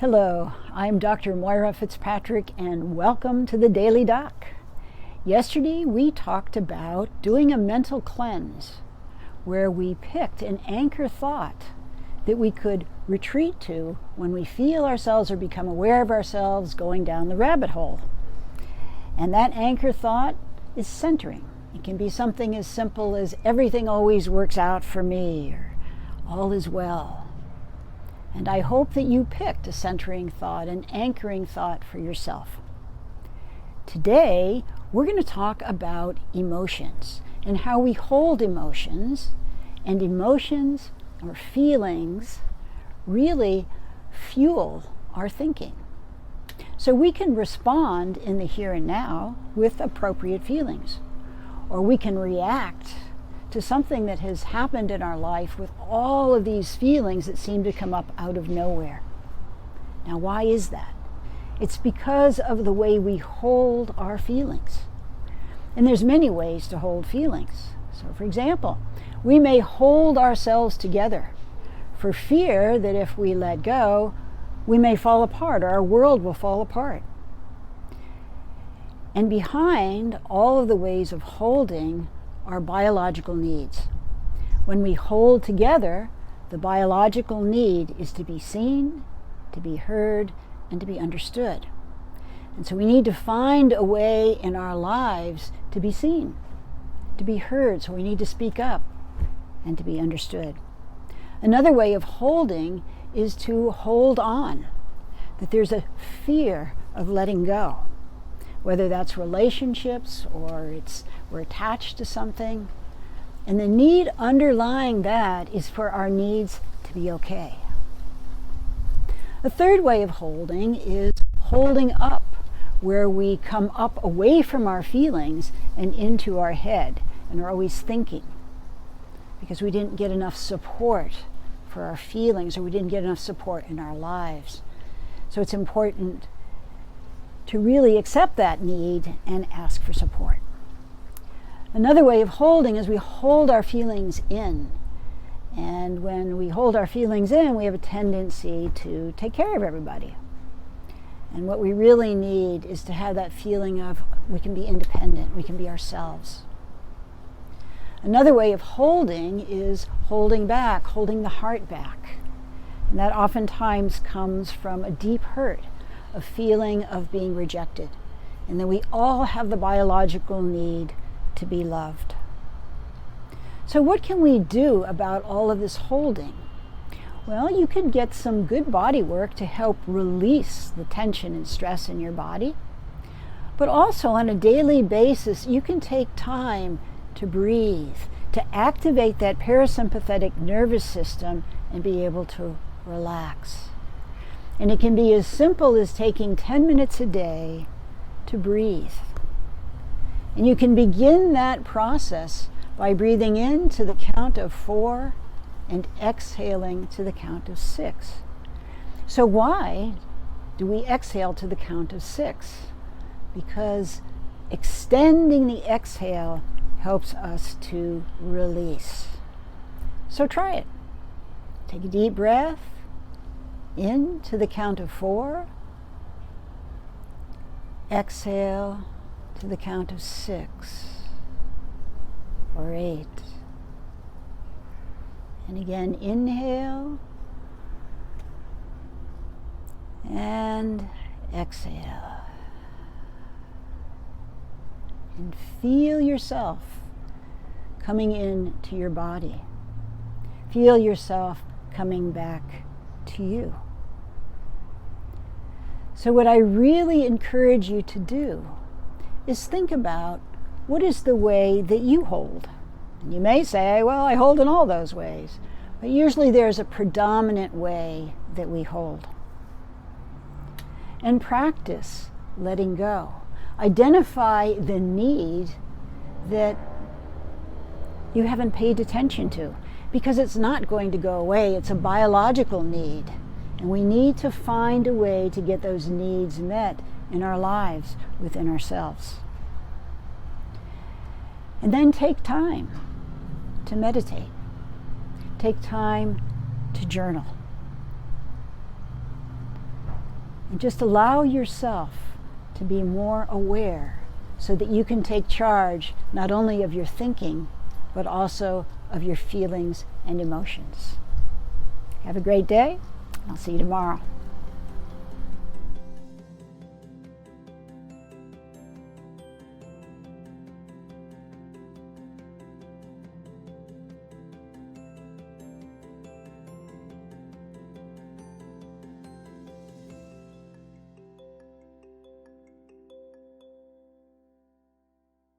Hello, I'm Dr. Moira Fitzpatrick and welcome to the Daily Doc. Yesterday we talked about doing a mental cleanse where we picked an anchor thought that we could retreat to when we feel ourselves or become aware of ourselves going down the rabbit hole. And that anchor thought is centering. It can be something as simple as everything always works out for me or all is well. And I hope that you picked a centering thought, an anchoring thought for yourself. Today, we're going to talk about emotions and how we hold emotions, and emotions or feelings really fuel our thinking. So we can respond in the here and now with appropriate feelings, or we can react to something that has happened in our life with all of these feelings that seem to come up out of nowhere. Now, why is that? It's because of the way we hold our feelings. And there's many ways to hold feelings. So, for example, we may hold ourselves together for fear that if we let go, we may fall apart or our world will fall apart. And behind all of the ways of holding are biological needs. When we hold together, the biological need is to be seen, to be heard, and to be understood. And so we need to find a way in our lives to be seen, to be heard, so we need to speak up and to be understood. Another way of holding is to hold on, that there's a fear of letting go. Whether that's relationships or we're attached to something. And the need underlying that is for our needs to be okay. A third way of holding is holding up, where we come up away from our feelings and into our head and are always thinking because we didn't get enough support for our feelings or we didn't get enough support in our lives. So it's important to really accept that need and ask for support. Another way of holding is we hold our feelings in. And when we hold our feelings in, we have a tendency to take care of everybody. And what we really need is to have that feeling of we can be independent, we can be ourselves. Another way of holding is holding back, holding the heart back. And that oftentimes comes from a deep hurt, a feeling of being rejected, and that we all have the biological need to be loved. So what can we do about all of this holding? Well, you can get some good body work to help release the tension and stress in your body, but also on a daily basis, you can take time to breathe, to activate that parasympathetic nervous system and be able to relax. And it can be as simple as taking 10 minutes a day to breathe. And you can begin that process by breathing in to the count of 4 and exhaling to the count of 6. So why do we exhale to the count of 6? Because extending the exhale helps us to release. So try it. Take a deep breath. In to the count of 4, exhale to the count of 6 or 8. And again, inhale and exhale. And feel yourself coming into your body. Feel yourself coming back to you. So what I really encourage you to do is think about what is the way that you hold. And you may say, well, I hold in all those ways. But usually there's a predominant way that we hold. And practice letting go. Identify the need that you haven't paid attention to, because it's not going to go away. It's a biological need. And we need to find a way to get those needs met in our lives within ourselves. And then take time to meditate. Take time to journal. And just allow yourself to be more aware so that you can take charge not only of your thinking, but also of your feelings and emotions. Have a great day. I'll see you tomorrow.